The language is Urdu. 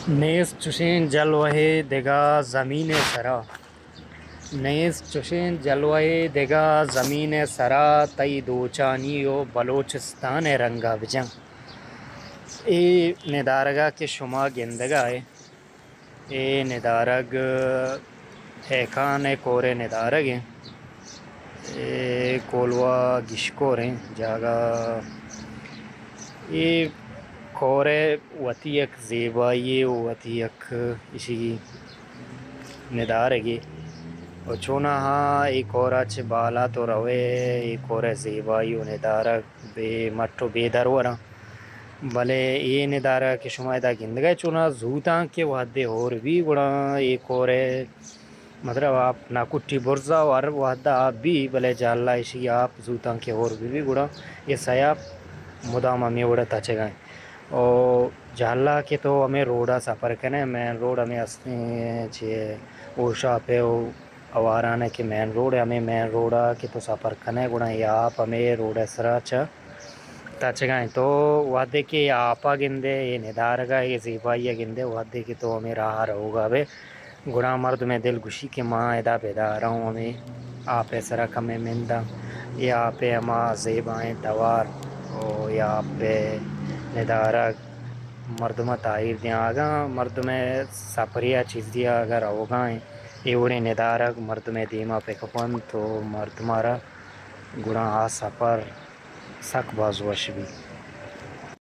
نیز چشین جلوه دگا زمین سرا. نیز چشین جلوه دگا زمین سرا، تئی دوچانی و بلوچستان رنگا بجنگ. ای ندارگا کہ شما گندگا ہے، اے ندارگ ایکان کورے ندارگ ہیں، اے کولوا گشکور ہیں جاگا. یہ کورے وتی یک زیبائی وتی یک اسی ندارگی و چونا ہاں ای کورا چھ بالا تو روے ای کورے زیبائی و ندارگ بے مٹو بے درورا. بلے یہ ندارہ کہ شما ادا گندگا چونا زوتاں کے وحدے اور بھی گڑا ای کورے مطلب آپ ناکٹی برزا اور وحدہ آپ بھی بلے جاللہ اشی آپ زوتاں کے اور بھی گڑا یہ سیاب مدام ہمیں اڑا تاچے گئے. اور جہلا کے تو ہمیں روڈا سفر کنے مین روڈ ہمیں اسنے چھے اوشا پہ اوارانے کے مین روڈ ہمیں مین روڈا کے تو سفر کنے گنا یا آپ ہمیں روڈ اسرا چا تاچے گئے. تو وعدے کے آپا گندے یہ ندارگا یہ زیبائی گندے وعدے کے تو ہمیں راہ رہو گا بے گناہ مرد میں دل گشی کے ماں ادا پیدا رہا ہمیں آپ سرا کمیں مندہ یا آپ ہما زیبائیں دوار او یا آپ ندارہ مردمہ تائیر دیا آگا مردم سپریا چیز دیا اگر ہوگائیں ایوڑی ندارہ مردم دیما پہ کپن تو مردمارا گناہ سفر سک بازوش بھی.